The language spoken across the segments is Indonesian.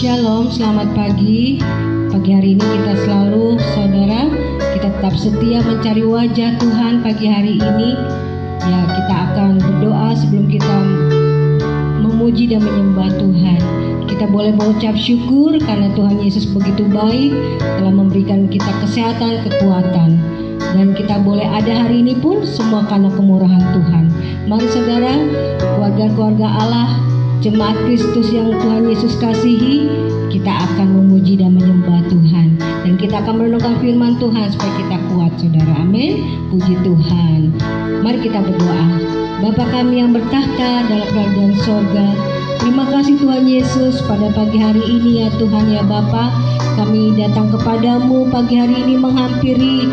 Shalom, selamat pagi. Pagi hari ini kita selalu, saudara, kita tetap setia mencari wajah Tuhan pagi hari ini. Ya, kita akan berdoa sebelum kita memuji dan menyembah Tuhan. Kita boleh berucap syukur karena Tuhan Yesus begitu baik, telah memberikan kita kesehatan, kekuatan. Dan kita boleh ada hari ini pun semua karena kemurahan Tuhan. Mari saudara, keluarga-keluarga Allah, jemaat Kristus yang Tuhan Yesus kasihi, kita akan memuji dan menyembah Tuhan. Dan kita akan merenungkan firman Tuhan supaya kita kuat, saudara. Amin. Puji Tuhan. Mari kita berdoa. Bapa kami yang bertahta dalam kerajaan sorga, terima kasih Tuhan Yesus pada pagi hari ini ya Tuhan ya Bapa. Kami datang kepadamu pagi hari ini menghampiri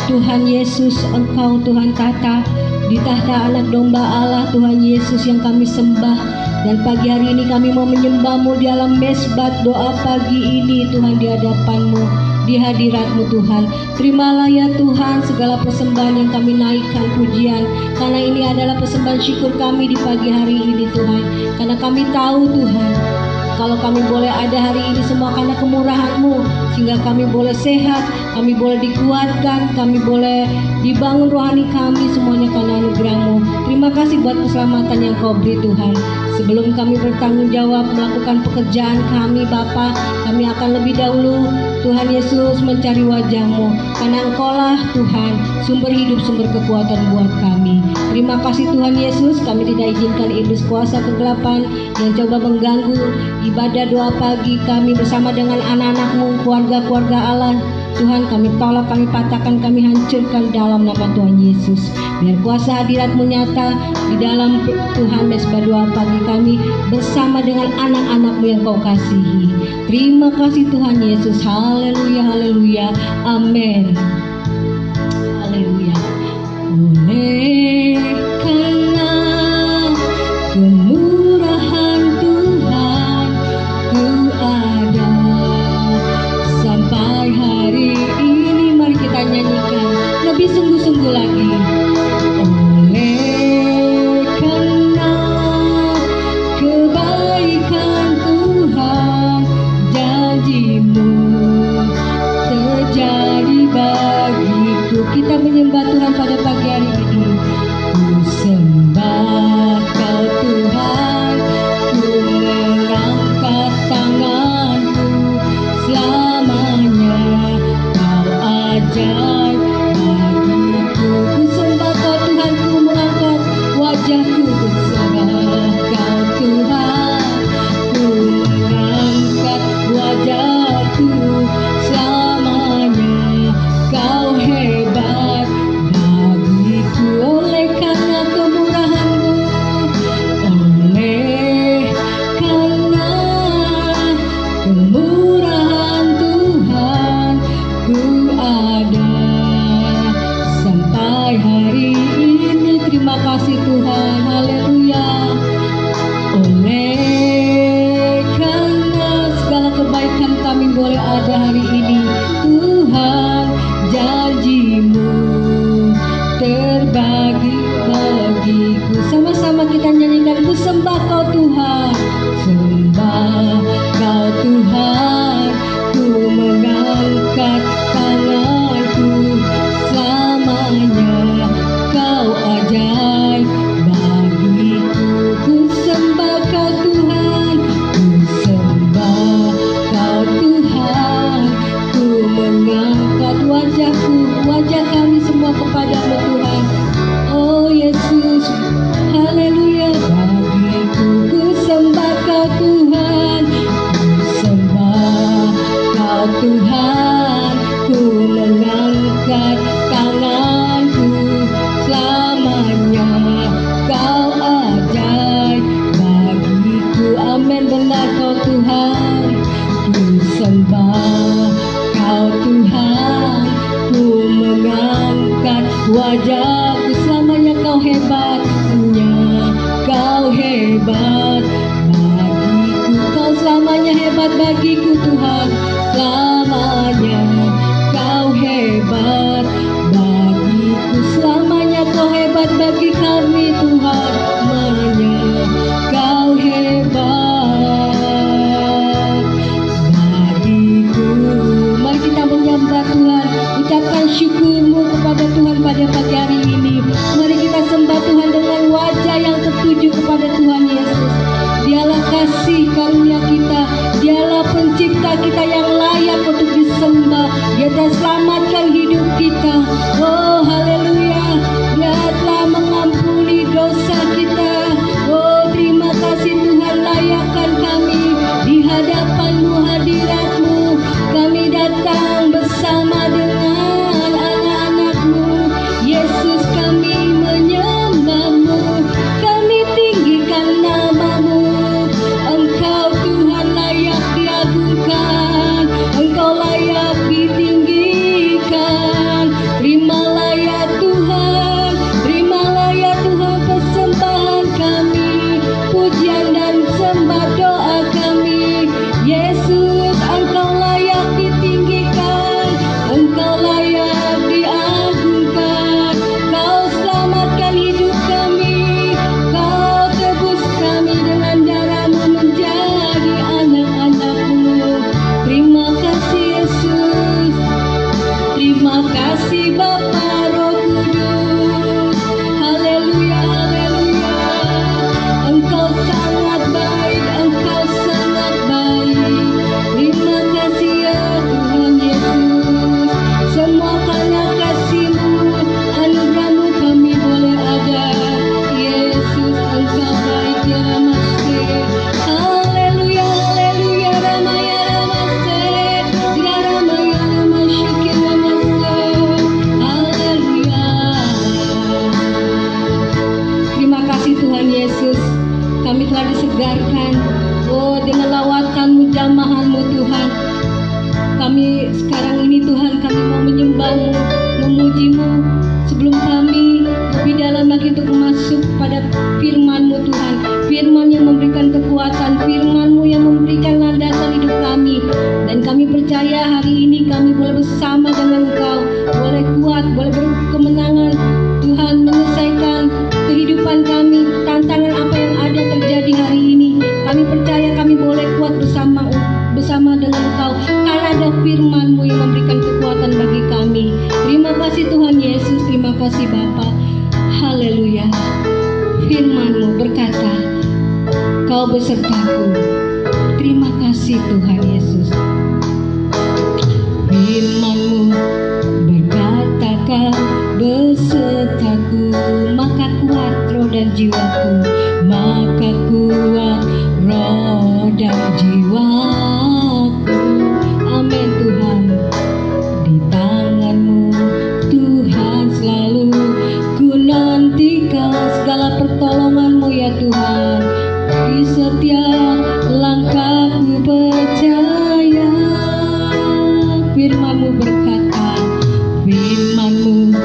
Tuhan Yesus, Engkau Tuhan tahta di tahta anak domba Allah Tuhan Yesus yang kami sembah. Dan pagi hari ini kami mau menyembah-Mu di dalam mesbah doa pagi ini Tuhan di hadapan-Mu, di hadirat-Mu Tuhan. Terimalah ya Tuhan segala persembahan yang kami naikkan pujian, karena ini adalah persembahan syukur kami di pagi hari ini Tuhan. Karena kami tahu Tuhan, kalau kami boleh ada hari ini semua karena kemurahan-Mu, sehingga kami boleh sehat, kami boleh dikuatkan, kami boleh dibangun rohani kami, semuanya karena anugerah-Mu. Terima kasih buat keselamatan yang Kau beri Tuhan. Sebelum kami bertanggung jawab melakukan pekerjaan kami Bapa, kami akan lebih dahulu Tuhan Yesus mencari wajah-Mu, karena Engkaulah Tuhan sumber hidup, sumber kekuatan buat kami. Terima kasih Tuhan Yesus, kami tidak izinkan iblis kuasa kegelapan yang coba mengganggu ibadah doa pagi kami bersama dengan anak-anak-Mu, keluarga-keluarga Allah. Tuhan, kami tolak, kami patahkan, kami hancurkan dalam nama Tuhan Yesus. Biar kuasa hadirat-Mu nyata di dalam Tuhan mesbah doa pagi kami bersama dengan anak-anak-Mu yang Kau kasihi. Terima kasih Tuhan Yesus. Haleluya, haleluya, amin. Haleluya. Oleh karena kemurahan Tuhan, Ku ada sampai hari ini. Mari kita nyanyikan lebih sungguh-sungguh lagi. Oleh karena kebaikan Tuhan, janji-Mu terjadi bagiku. Kita menyembah Tuhan pada pagi hari ini. Ku sembah Kau Tuhan, ku mengangkat tanganku selamanya. Kau ajaib bagiku. Ku sembah Kau Tuhan, ku mengangkat wajahku. Ku sembah Kau Tuhan, ku mengangkat wajahku selamanya. Kau hebat bagiku. Oleh karena kemurahan-Mu, oleh karena kemurahan Tuhan, Ku ada sampai hari ini. Terima kasih Tuhan. Haleluya. Oleh karena segala kebaikan kami boleh ada hari ini Tuhan, janji-Mu terbagi bagiku. Sama-sama kita nyanyikan. Ku sembah Kau Tuhan, sembah Kau Tuhan, ku mengangkat tanganku selamanya. Kau ajaib bagiku. Ku sembah Kau Tuhan, ku sembah Kau Tuhan, ku mengangkat wajahku, wajah kami semua kepada-Mu Tuhan. Oh Yesus, haleluya bagiku. Ku sembah Kau Tuhan, ku sembah Kau Tuhan, ku mengangkat tanganku selamanya. Kau ajaib bagiku. Amin. Benar Kau Tuhan. Ku sembah Kau Tuhan, ku mengangkat wajahku selamanya. Kau hebatnya, Kau hebat bagiku. Kau selamanya hebat bagiku Tuhan, selamanya. Kau hebat bagiku, selamanya Kau hebat bagi kami Tuhan. Selamanya Kau hebat. kami sekarang ini Tuhan, kami mau menyembah-Mu, memuji-Mu. Sebelum kami lebih dalam lagi untuk masuk pada firman-Mu Tuhan, firman yang memberikan kekuatan, firman-Mu yang memberikan landasan hidup kami. Dan kami percaya hari ini kami boleh bersama dengan Engkau, boleh kuat, boleh berkemenangan Tuhan menyelesaikan kehidupan kami, tantangan apa yang ada terjadi hari ini. Kami percaya kami boleh kuat bersama dengan Engkau, karena ada firman-Mu yang memberikan kekuatan bagi kami. Terima kasih Tuhan Yesus, terima kasih Bapa. Haleluya. Firman-Mu berkata, Kau besertaku. Terima kasih Tuhan Yesus. Firman-Mu berkata, Kau besertaku, maka kuat roh dan jiwaku, maka kuat roh dan jiwaku. Amin Tuhan. Di tangan-Mu Tuhan selalu ku nantikan segala pertolongan-Mu ya Tuhan. Di setiap langkahku percaya. Firman-Mu berkata, firman-Mu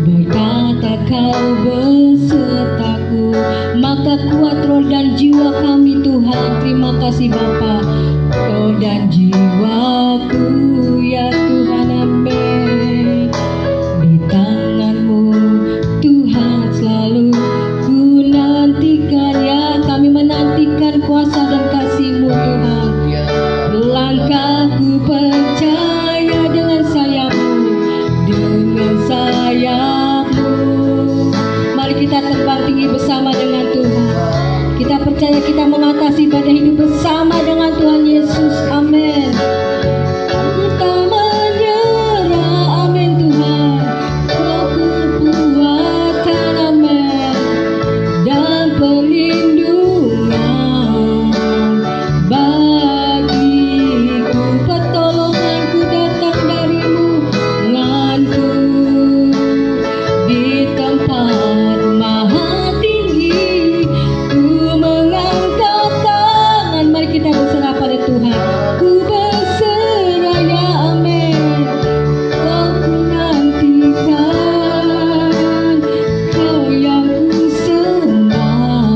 berkata, Kau besertaku, maka kuat roh dan jiwa kami Tuhan. Terima kasih Bapa. Roh dan jiwaku ya Tuhan, amin. Di tangan-Mu Tuhan selalu ku nantikan ya, kami menantikan kuasa dan kasih-Mu Tuhan. Langkahku percaya dengan sayap-Mu, dengan sayap-Mu. Mari kita terbang tinggi bersama dengan Tuhan. Kita percaya kita mengatasi pada hidup bersama dengan Tuhan Yesus. Amin. Kita menyerah, amin Tuhan. Kekuatan, amin. Dan perlindungan bagiku, pertolonganku datang dari-Mu. Tanganku di tempat maha tinggi, ku mengangkat tangan. Mari kita berserah pada Tuhan. Ku berserah ya, amin. Kau ku nantikan, Kau yang ku sembah.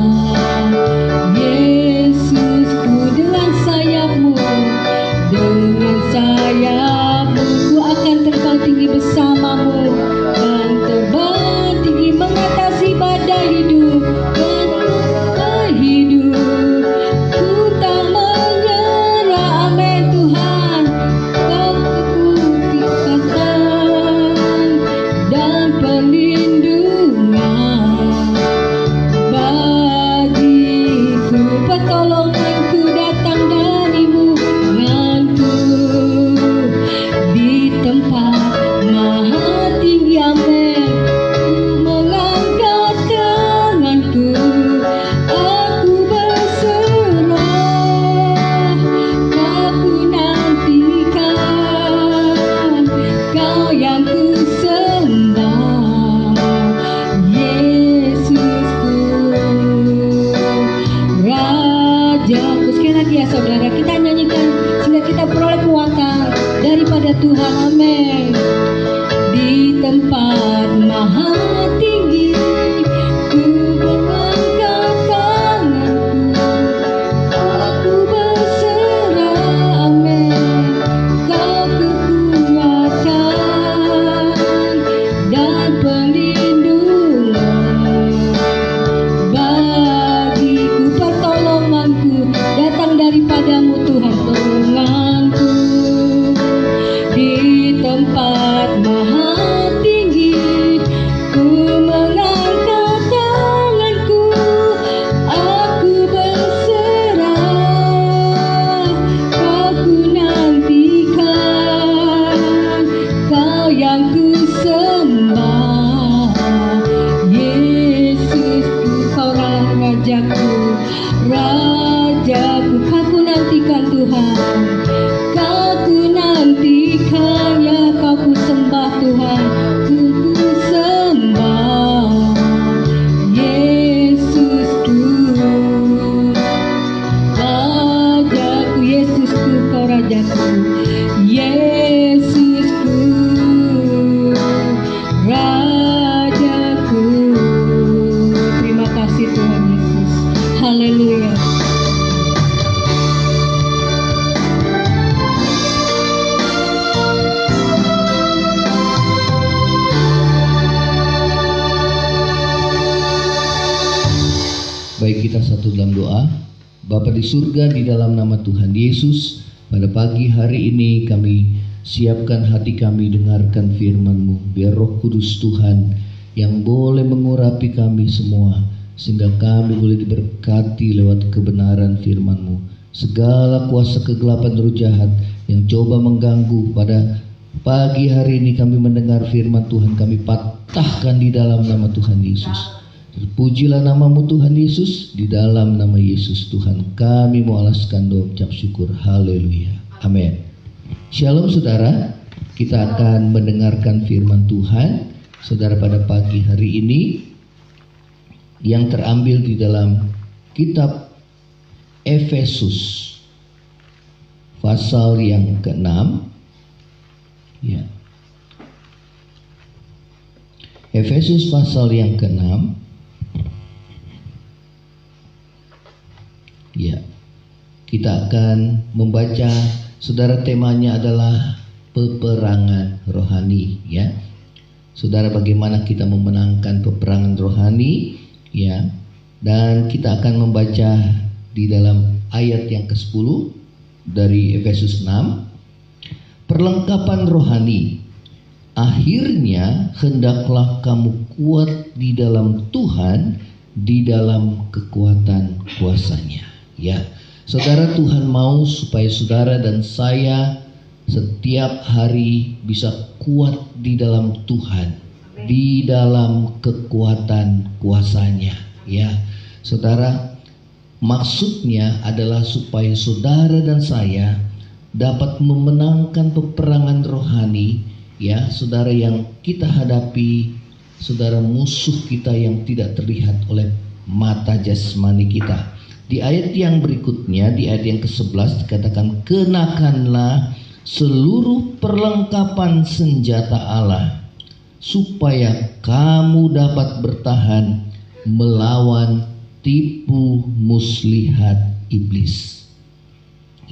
Yesusku, dengan sayap-Mu, dengan sayap-Mu ku akan terbang tinggi bersama-Mu, dan terbang tinggi mengatasi badai hidup, badai hidup. Ku tak menyerah, amin Tuhan. Kau kekuatan dan perlindungan bagiku, pertolonganku datang dari-Mu. Tanganku di tempat maha tinggi, amin. Ku mengangkat tanganku, aku berserah. Kau ku nantikan, Kau yang ku sembah. Yesusku, Rajaku. Sekali lagi ya saudara, kita nyanyikan sehingga kita peroleh kekuatan daripada Tuhan, amin. Di tempat maha tinggi, ku mengangkat tanganku, aku berserah, amin. Kau kekuatan dan perlindungan bagiku, pertolonganku datang daripada-Mu Tuhan. Tanganku di tempat Bapa di surga, di dalam nama Tuhan Yesus, pada pagi hari ini kami siapkan hati kami dengarkan firman-Mu. Biar Roh Kudus Tuhan yang boleh mengurapi kami semua, sehingga kami boleh diberkati lewat kebenaran firman-Mu. Segala kuasa kegelapan roh jahat yang coba mengganggu pada pagi hari ini kami mendengar firman Tuhan, kami patahkan di dalam nama Tuhan Yesus. Terpujilah nama-Mu Tuhan Yesus. Di dalam nama Yesus Tuhan kami mengalaskan doa ucap syukur. Haleluya. Amin. Shalom saudara. Kita akan mendengarkan firman Tuhan saudara pada pagi hari ini yang terambil di dalam kitab Efesus pasal yang ke-6 ya. Efesus pasal yang ke-6 ya. Kita akan membaca, saudara, temanya adalah peperangan rohani ya. Saudara, bagaimana kita memenangkan peperangan rohani ya. Dan kita akan membaca di dalam ayat yang ke-10 dari Efesus 6. Perlengkapan rohani. Akhirnya hendaklah kamu kuat di dalam Tuhan, di dalam kekuatan kuasa-Nya. Ya, saudara, Tuhan mau supaya saudara dan saya setiap hari bisa kuat di dalam Tuhan, di dalam kekuatan kuasa-Nya. Ya, saudara, maksudnya adalah supaya saudara dan saya dapat memenangkan peperangan rohani, ya, saudara, yang kita hadapi, saudara, musuh kita yang tidak terlihat oleh mata jasmani kita. Di ayat yang berikutnya, di ayat yang ke-11 dikatakan, kenakanlah seluruh perlengkapan senjata Allah supaya kamu dapat bertahan melawan tipu muslihat iblis.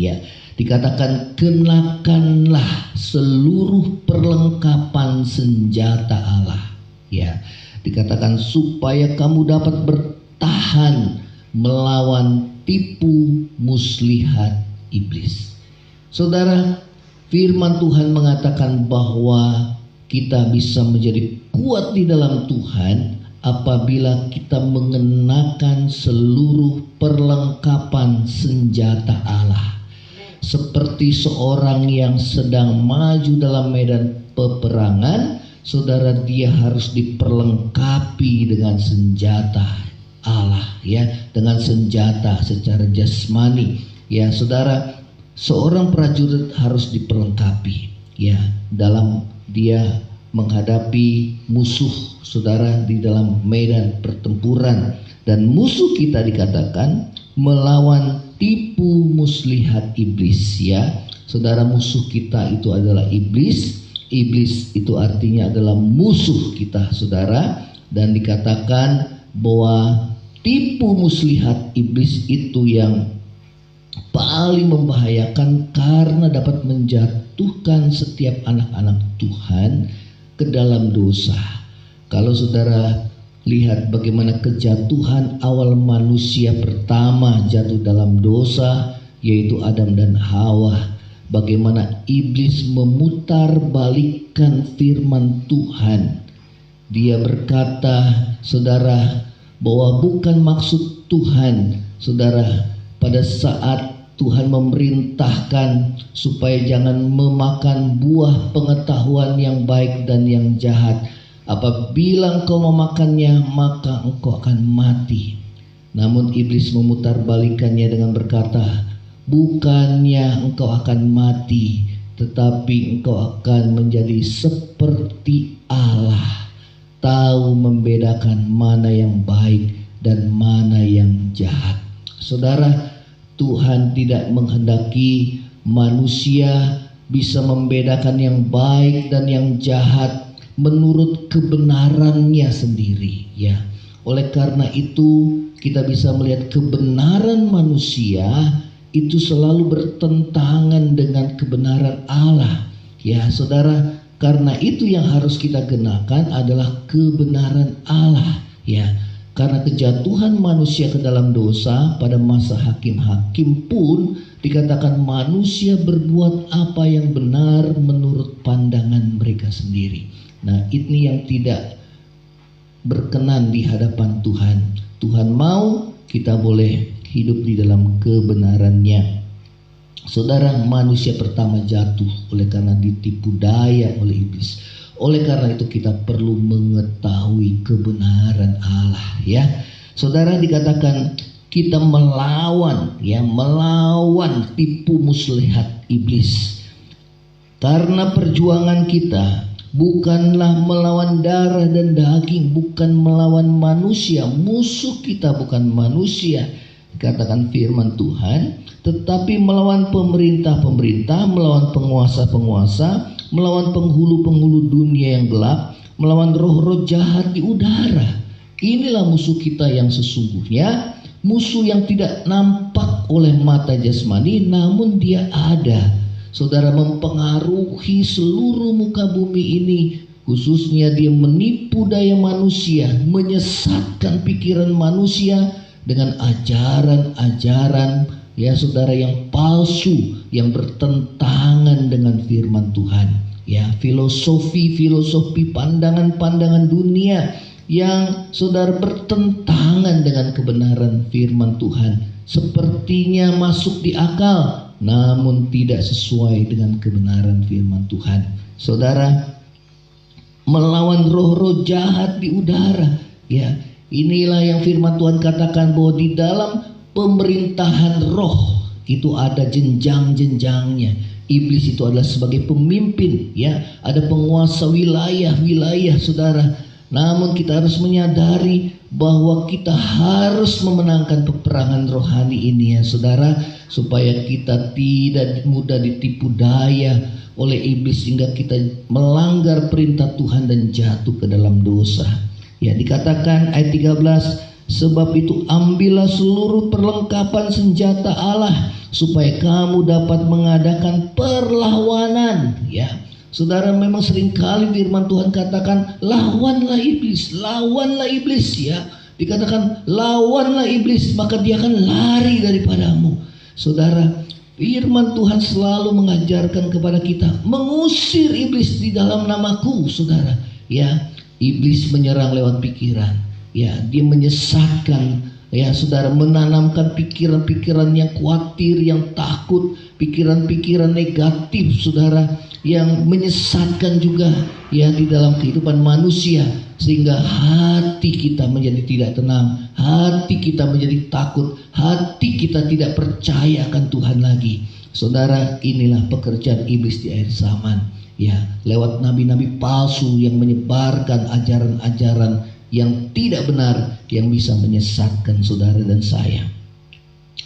Ya, dikatakan kenakanlah seluruh perlengkapan senjata Allah. Ya, dikatakan supaya kamu dapat bertahan melawan tipu muslihat iblis. Saudara, firman Tuhan mengatakan bahwa kita bisa menjadi kuat di dalam Tuhan apabila kita mengenakan seluruh perlengkapan senjata Allah. Seperti seorang yang sedang maju dalam medan peperangan, saudara, dia harus diperlengkapi dengan senjata Allah, ya, dengan senjata secara jasmani. Ya, saudara, seorang prajurit harus diperlengkapi, ya, dalam dia menghadapi musuh, saudara, di dalam medan pertempuran. Dan musuh kita dikatakan melawan tipu muslihat iblis, ya. Saudara, musuh kita itu adalah iblis. Iblis itu artinya adalah musuh kita, saudara. Dan dikatakan bahwa tipu muslihat iblis itu yang paling membahayakan karena dapat menjatuhkan setiap anak-anak Tuhan ke dalam dosa. Kalau saudara lihat bagaimana kejatuhan awal manusia pertama jatuh dalam dosa, yaitu Adam dan Hawa, bagaimana iblis memutarbalikkan firman Tuhan. Dia berkata, saudara, bahwa bukan maksud Tuhan, saudara, pada saat Tuhan memerintahkan supaya jangan memakan buah pengetahuan yang baik dan yang jahat. Apabila engkau memakannya, maka engkau akan mati. Namun iblis memutarbalikannya dengan berkata, bukannya engkau akan mati, tetapi engkau akan menjadi seperti Allah, tahu membedakan mana yang baik dan mana yang jahat. Saudara, Tuhan tidak menghendaki manusia bisa membedakan yang baik dan yang jahat menurut kebenarannya sendiri, ya. Oleh karena itu kita bisa melihat kebenaran manusia itu selalu bertentangan dengan kebenaran Allah, ya, saudara. Karena itu yang harus kita genakan adalah kebenaran Allah, ya. Karena kejatuhan manusia ke dalam dosa pada masa hakim-hakim pun dikatakan manusia berbuat apa yang benar menurut pandangan mereka sendiri. Nah, ini yang tidak berkenan di hadapan Tuhan. Tuhan mau kita boleh hidup di dalam kebenarannya. Saudara, manusia pertama jatuh oleh karena ditipu daya oleh iblis. Oleh karena itu kita perlu mengetahui kebenaran Allah, ya. Saudara, dikatakan kita melawan tipu muslihat iblis. Karena perjuangan kita bukanlah melawan darah dan daging, bukan melawan manusia. Musuh kita bukan manusia, katakan firman Tuhan, tetapi melawan pemerintah-pemerintah, melawan penguasa-penguasa, melawan penghulu-penghulu dunia yang gelap, melawan roh-roh jahat di udara. Inilah musuh kita yang sesungguhnya, musuh yang tidak nampak oleh mata jasmani, namun dia ada. Saudara, mempengaruhi seluruh muka bumi ini. Khususnya dia menipu daya manusia, menyesatkan pikiran manusia dengan ajaran-ajaran, ya saudara, yang palsu, yang bertentangan dengan firman Tuhan, ya, filosofi pandangan-pandangan dunia yang saudara bertentangan dengan kebenaran firman Tuhan. Sepertinya masuk di akal, namun tidak sesuai dengan kebenaran firman Tuhan. Saudara, melawan roh-roh jahat di udara, ya, inilah yang firman Tuhan katakan bahwa di dalam pemerintahan roh itu ada jenjang-jenjangnya. Iblis itu adalah sebagai pemimpin, ya, ada penguasa wilayah-wilayah, saudara. Namun kita harus menyadari bahwa kita harus memenangkan peperangan rohani ini, ya saudara, supaya kita tidak mudah ditipu daya oleh iblis sehingga kita melanggar perintah Tuhan dan jatuh ke dalam dosa. Ya, dikatakan ayat 13, sebab itu ambillah seluruh perlengkapan senjata Allah supaya kamu dapat mengadakan perlawanan. Ya, saudara, memang seringkali firman Tuhan katakan lawanlah iblis, ya. Dikatakan lawanlah iblis, maka dia akan lari daripadamu. Saudara, firman Tuhan selalu mengajarkan kepada kita mengusir iblis di dalam namaku, saudara. Ya, iblis menyerang lewat pikiran. Ya, dia menyesatkan, ya saudara, menanamkan pikiran-pikiran yang khawatir, yang takut, pikiran-pikiran negatif, saudara, yang menyesatkan juga, ya, di dalam kehidupan manusia, sehingga hati kita menjadi tidak tenang, hati kita menjadi takut, hati kita tidak percaya akan Tuhan lagi. Saudara, inilah pekerjaan iblis di akhir zaman, ya, lewat nabi-nabi palsu yang menyebarkan ajaran-ajaran yang tidak benar, yang bisa menyesatkan saudara dan saya.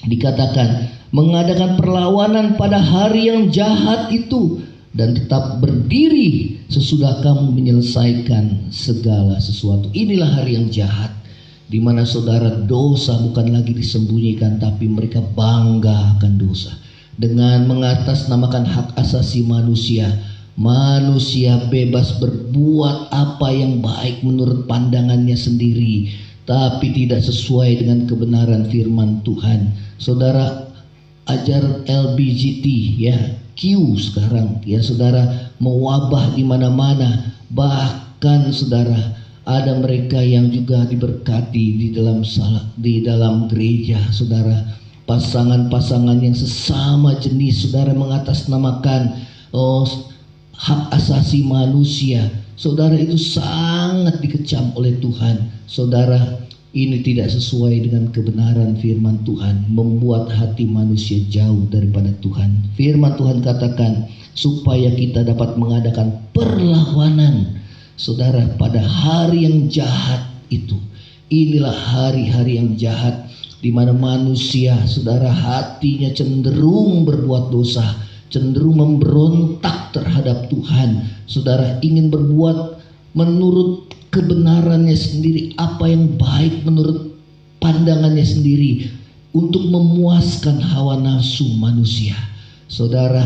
Dikatakan mengadakan perlawanan pada hari yang jahat itu dan tetap berdiri sesudah kamu menyelesaikan segala sesuatu. Inilah hari yang jahat, di mana saudara, dosa bukan lagi disembunyikan, tapi mereka bangga akan dosa dengan mengatasnamakan hak asasi manusia. Manusia bebas berbuat apa yang baik menurut pandangannya sendiri, tapi tidak sesuai dengan kebenaran firman Tuhan. Saudara, ajaran LBGT, ya, Q sekarang, ya saudara, mewabah di mana-mana. Bahkan saudara, ada mereka yang juga diberkati di dalam gereja, saudara. Pasangan-pasangan yang sesama jenis, saudara, mengatasnamakan hak asasi manusia. Saudara, itu sangat dikecam oleh Tuhan. Saudara, ini tidak sesuai dengan kebenaran firman Tuhan, membuat hati manusia jauh daripada Tuhan. Firman Tuhan katakan supaya kita dapat mengadakan perlawanan, saudara, pada hari yang jahat itu. Inilah hari-hari yang jahat, di mana manusia, saudara, hatinya cenderung berbuat dosa, cenderung memberontak terhadap Tuhan. Saudara, ingin berbuat menurut kebenarannya sendiri, apa yang baik menurut pandangannya sendiri, untuk memuaskan hawa nafsu manusia. Saudara,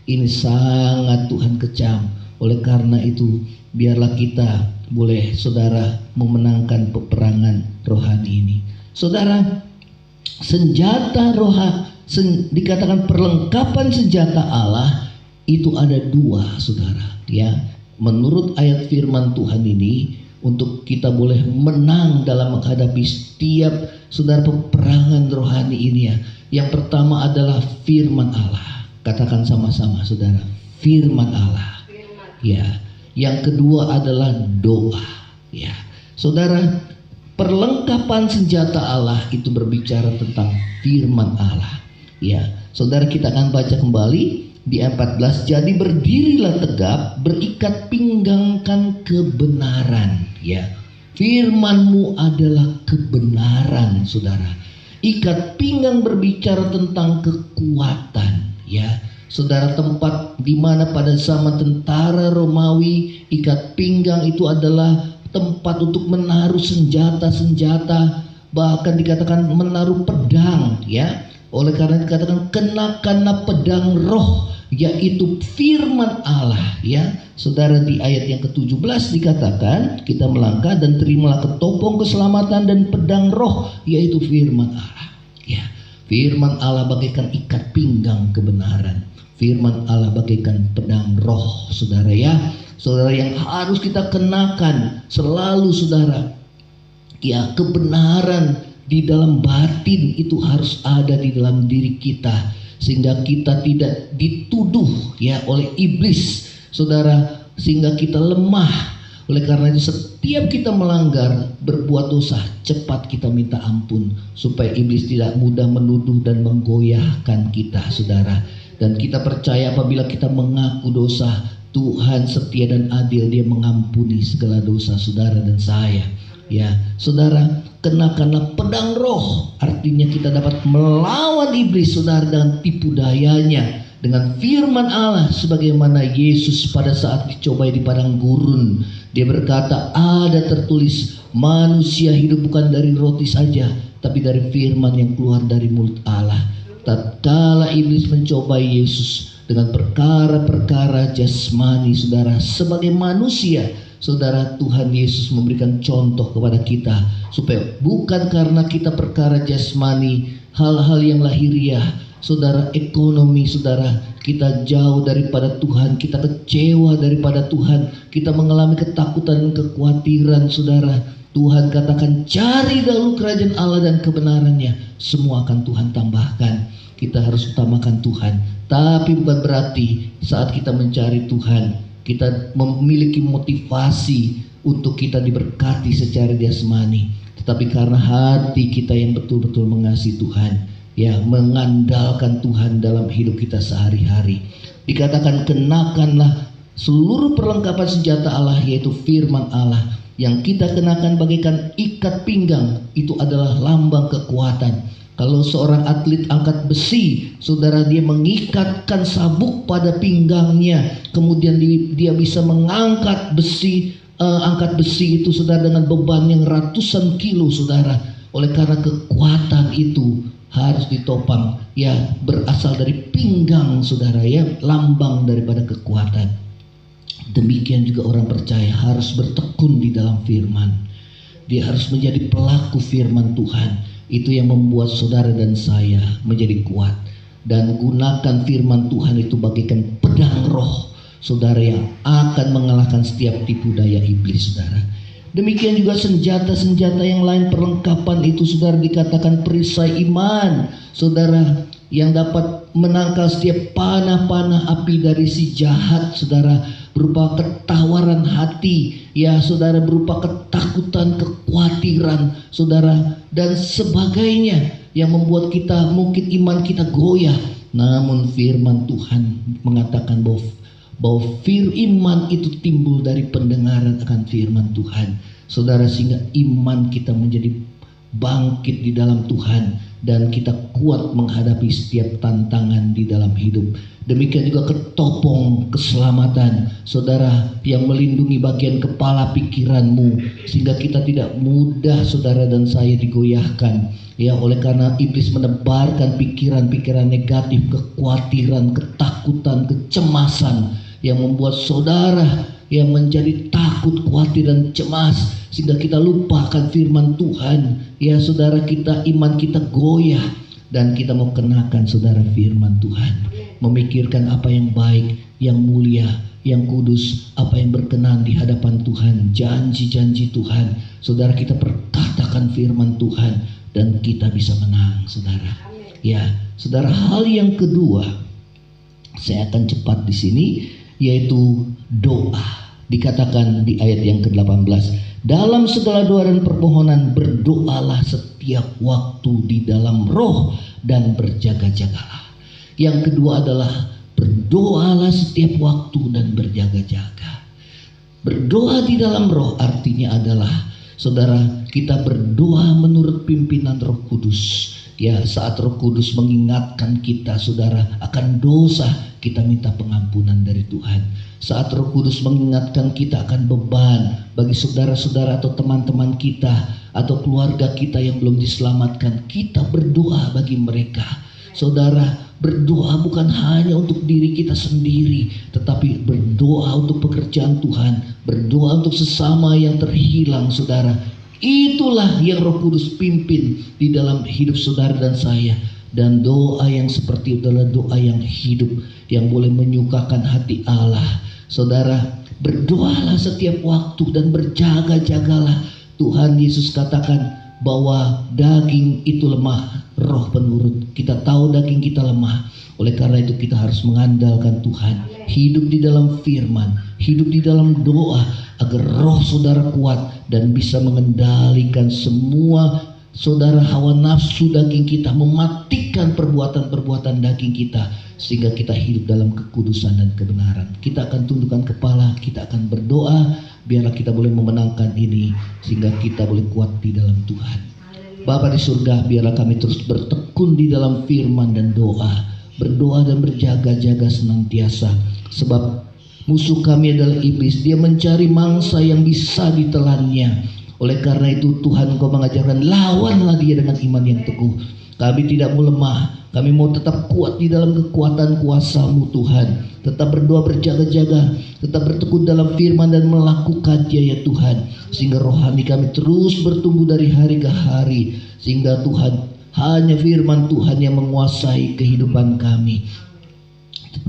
ini sangat Tuhan kecam. Oleh karena itu, biarlah kita boleh saudara memenangkan peperangan rohani ini. Saudara, senjata dikatakan perlengkapan senjata Allah itu ada dua, saudara. Ya, menurut ayat firman Tuhan ini, untuk kita boleh menang dalam menghadapi setiap saudara peperangan rohani ini ya. Yang pertama adalah firman Allah. Katakan sama-sama saudara, firman Allah. Ya. Yang kedua adalah doa. Ya. Saudara, perlengkapan senjata Allah itu berbicara tentang firman Allah. Ya. Saudara, kita akan baca kembali di 14. Jadi berdirilah tegap, berikat pinggangkan kebenaran. Ya, firman-Mu adalah kebenaran, saudara. Ikat pinggang berbicara tentang kekuatan. Ya, saudara, tempat di mana pada zaman tentara Romawi ikat pinggang itu adalah tempat untuk menaruh senjata-senjata, bahkan dikatakan menaruh pedang. Ya, oleh karena dikatakan kenakanlah pedang roh, yaitu firman Allah. Ya, saudara, di ayat yang ke-17 dikatakan kita melangkah dan terimalah ketopong keselamatan dan pedang roh, yaitu firman Allah. Ya, firman Allah bagaikan ikat pinggang kebenaran. Firman Allah bagaikan pedang roh, saudara ya. Saudara, yang harus kita kenakan selalu, saudara. Ya, kebenaran di dalam batin itu harus ada di dalam diri kita, sehingga kita tidak dituduh ya oleh iblis, saudara, sehingga kita lemah. Oleh karena itu setiap kita melanggar, berbuat dosa, cepat kita minta ampun, supaya iblis tidak mudah menuduh dan menggoyahkan kita, saudara. Dan kita percaya apabila kita mengaku dosa, Tuhan setia dan adil, Dia mengampuni segala dosa saudara dan saya. Ya, saudara, kenakanlah pedang roh, artinya kita dapat melawan iblis, saudara, dengan tipu dayanya, dengan firman Allah. Sebagaimana Yesus pada saat dicobai di padang gurun, Dia berkata, ada tertulis, manusia hidup bukan dari roti saja, tapi dari firman yang keluar dari mulut Allah. Tatkala iblis mencobai Yesus dengan perkara-perkara jasmani, saudara, sebagai manusia, saudara, Tuhan Yesus memberikan contoh kepada kita, supaya bukan karena kita perkara jasmani, hal-hal yang lahiriah, saudara, ekonomi, saudara, kita jauh daripada Tuhan, kita kecewa daripada Tuhan, kita mengalami ketakutan dan kekhawatiran, saudara. Tuhan katakan, cari dahulu kerajaan Allah dan kebenarannya, semua akan Tuhan tambahkan. Kita harus utamakan Tuhan, tapi bukan berarti saat kita mencari Tuhan, kita memiliki motivasi untuk kita diberkati secara jasmani, tetapi karena hati kita yang betul-betul mengasihi Tuhan, ya, mengandalkan Tuhan dalam hidup kita sehari-hari. Dikatakan kenakanlah seluruh perlengkapan senjata Allah, yaitu firman Allah. Yang kita kenakan bagaikan ikat pinggang, itu adalah lambang kekuatan. Kalau seorang atlet angkat besi, saudara, dia mengikatkan sabuk pada pinggangnya, kemudian dia bisa mengangkat besi, angkat besi itu, saudara, dengan beban yang ratusan kilo, saudara. Oleh karena kekuatan itu harus ditopang, ya, berasal dari pinggang, saudara, ya, lambang daripada kekuatan. Demikian juga orang percaya harus bertekun di dalam firman. Dia harus menjadi pelaku firman Tuhan. Itu yang membuat saudara dan saya menjadi kuat. Dan gunakan firman Tuhan itu bagaikan pedang roh, saudara, yang akan mengalahkan setiap tipu daya iblis, saudara. Demikian juga senjata-senjata yang lain, perlengkapan itu, saudara, dikatakan perisai iman, saudara, yang dapat menangkal setiap panah-panah api dari si jahat, saudara, berupa ketawaran hati, ya, saudara, berupa ketakutan, kekhawatiran, saudara, dan sebagainya yang membuat kita, mungkin iman kita goyah. Namun firman Tuhan mengatakan bahwa iman itu timbul dari pendengaran akan firman Tuhan, saudara, sehingga iman kita menjadi bangkit di dalam Tuhan, dan kita kuat menghadapi setiap tantangan di dalam hidup. Demikian juga ketopong keselamatan, saudara, yang melindungi bagian kepala pikiranmu, sehingga kita tidak mudah, saudara dan saya, digoyahkan, ya, oleh karena iblis menebarkan pikiran-pikiran negatif, kekhawatiran, ketakutan, kecemasan, yang membuat saudara yang menjadi takut, khawatir dan cemas sehingga kita lupa akan firman Tuhan. Ya saudara, iman kita goyah dan kita mau kenakan saudara firman Tuhan, memikirkan apa yang baik, yang mulia, yang kudus, apa yang berkenan di hadapan Tuhan, janji-janji Tuhan. Saudara, kita perkatakan firman Tuhan dan kita bisa menang, saudara. Ya, saudara, hal yang kedua, saya akan cepat di sini, yaitu doa. Dikatakan di ayat yang ke-18, dalam segala doa dan permohonan berdoalah setiap waktu di dalam roh dan berjaga-jagalah. Yang kedua adalah berdoalah setiap waktu dan berjaga-jaga. Berdoa di dalam roh artinya adalah, saudara, kita berdoa menurut pimpinan Roh Kudus. Ya, saat Roh Kudus mengingatkan kita, saudara, akan dosa, kita minta pengampunan dari Tuhan. Saat Roh Kudus mengingatkan kita akan beban bagi saudara-saudara atau teman-teman kita atau keluarga kita yang belum diselamatkan, kita berdoa bagi mereka. Saudara, berdoa bukan hanya untuk diri kita sendiri, tetapi berdoa untuk pekerjaan Tuhan, berdoa untuk sesama yang terhilang, saudara. Itulah yang Roh Kudus pimpin di dalam hidup saudara dan saya. Dan doa yang seperti itu adalah doa yang hidup, yang boleh menyukakan hati Allah. Saudara, berdoalah setiap waktu dan berjaga-jagalah. Tuhan Yesus katakan bahwa daging itu lemah, roh penurut. Kita tahu daging kita lemah. Oleh karena itu kita harus mengandalkan Tuhan, hidup di dalam firman, hidup di dalam doa, agar roh saudara kuat dan bisa mengendalikan semua, saudara, hawa nafsu daging kita, mematikan perbuatan-perbuatan daging kita, sehingga kita hidup dalam kekudusan dan kebenaran. Kita akan tundukkan kepala, kita akan berdoa, biarlah kita boleh memenangkan ini, sehingga kita boleh kuat di dalam Tuhan. Bapa di surga, biarlah kami terus bertekun di dalam firman dan doa, berdoa dan berjaga-jaga senantiasa, sebab musuh kami adalah iblis. Dia mencari mangsa yang bisa ditelannya. Oleh karena itu Tuhan, Engkau mengajarkan, lawanlah dia dengan iman yang teguh. Kami tidak mau lemah, kami mau tetap kuat di dalam kekuatan kuasa-Mu Tuhan. Tetap berdoa, berjaga-jaga, tetap bertekun dalam firman dan melakukannya ya Tuhan, sehingga rohani kami terus bertumbuh dari hari ke hari, sehingga Tuhan, hanya firman Tuhan yang menguasai kehidupan kami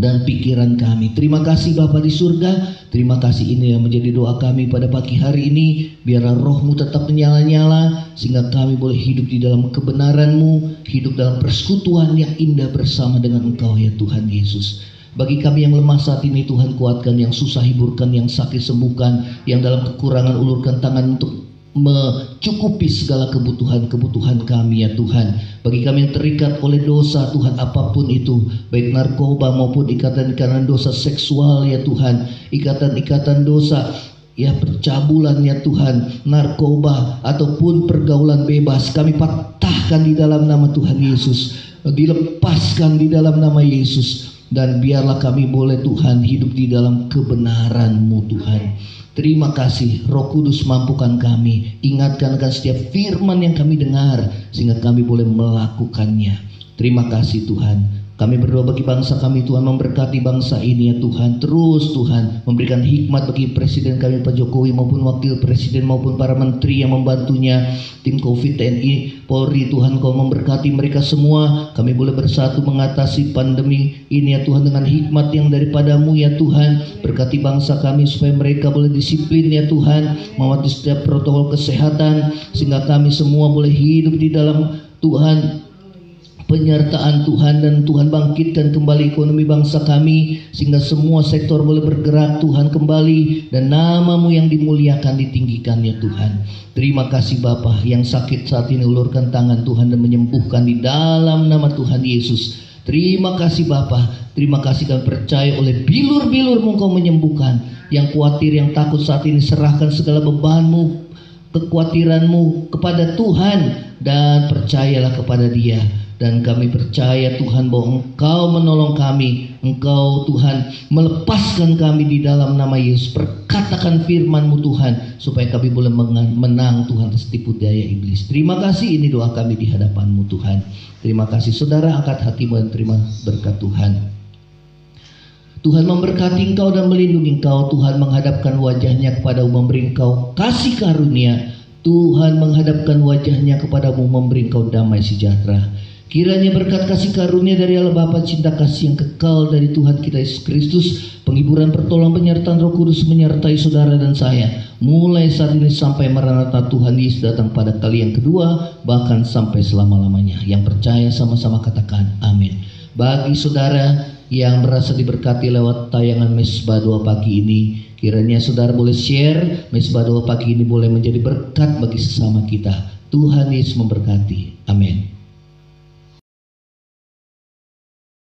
dan pikiran kami. Terima kasih Bapa di surga. Terima kasih, ini yang menjadi doa kami pada pagi hari ini. Biarlah roh-Mu tetap menyala-nyala, sehingga kami boleh hidup di dalam kebenaran-Mu, hidup dalam persekutuan yang indah bersama dengan Engkau ya Tuhan Yesus. Bagi kami yang lemah saat ini, Tuhan kuatkan, yang susah hiburkan, yang sakit sembuhkan, yang dalam kekurangan ulurkan tangan untuk mencukupi segala kebutuhan kami ya Tuhan. Bagi kami yang terikat oleh dosa Tuhan, apapun itu, baik narkoba maupun ikatan-ikatan dosa seksual ya Tuhan, ikatan-ikatan dosa ya percabulan ya Tuhan, narkoba ataupun pergaulan bebas, kami patahkan di dalam nama Tuhan Yesus, dilepaskan di dalam nama Yesus. Dan biarlah kami boleh Tuhan hidup di dalam kebenaran-Mu Tuhan. Terima kasih, Roh Kudus mampukan kami, ingatkan akan setiap firman yang kami dengar, sehingga kami boleh melakukannya. Terima kasih Tuhan. Kami berdoa bagi bangsa kami, Tuhan, memberkati bangsa ini ya Tuhan. Terus Tuhan memberikan hikmat bagi Presiden kami Pak Jokowi, maupun Wakil Presiden, maupun para menteri yang membantunya, tim Covid, TNI, Polri. Tuhan, Kau memberkati mereka semua. Kami boleh bersatu mengatasi pandemi ini ya Tuhan, dengan hikmat yang daripada-Mu ya Tuhan. Berkati bangsa kami supaya mereka boleh disiplin ya Tuhan, mematuhi setiap protokol kesehatan, sehingga kami semua boleh hidup di dalam Tuhan penyertaan Tuhan, dan Tuhan bangkitkan kembali ekonomi bangsa kami, sehingga semua sektor boleh bergerak Tuhan kembali, dan nama-Mu yang dimuliakan, ditinggikan ya Tuhan. Terima kasih Bapa. Yang sakit saat ini ulurkan tangan Tuhan dan menyembuhkan di dalam nama Tuhan Yesus. Terima kasih Bapa. Terima kasih, kami percaya oleh bilur-bilur-Mu Engkau menyembuhkan. Yang khawatir, yang takut saat ini, serahkan segala beban-Mu, kekhawatiran-Mu kepada Tuhan, dan percayalah kepada Dia. Dan kami percaya Tuhan bahwa Engkau menolong kami, Engkau Tuhan melepaskan kami di dalam nama Yesus. Perkatakan firman-Mu Tuhan, supaya kami boleh menang Tuhan atas tipu daya iblis. Terima kasih, ini doa kami di hadapan-Mu Tuhan. Terima kasih. Saudara, angkat hatimu dan terima berkat Tuhan. Tuhan memberkati engkau dan melindungi engkau. Tuhan menghadapkan wajahnya kepadamu, memberi engkau kasih karunia. Tuhan menghadapkan wajahnya kepadamu, memberi engkau damai sejahtera. Kiranya berkat kasih karunia dari Allah Bapa, cinta kasih yang kekal dari Tuhan kita Yesus Kristus, penghiburan, pertolongan, penyertaan Roh Kudus menyertai saudara dan saya, mulai saat ini sampai Maranatha Tuhan Yesus datang pada kali yang kedua, bahkan sampai selama-lamanya. Yang percaya sama-sama katakan amin. Bagi saudara yang merasa diberkati lewat tayangan Mesbah Doa pagi ini, kiranya saudara boleh share Mesbah Doa pagi ini, boleh menjadi berkat bagi sesama kita. Tuhan Yesus memberkati. Amin.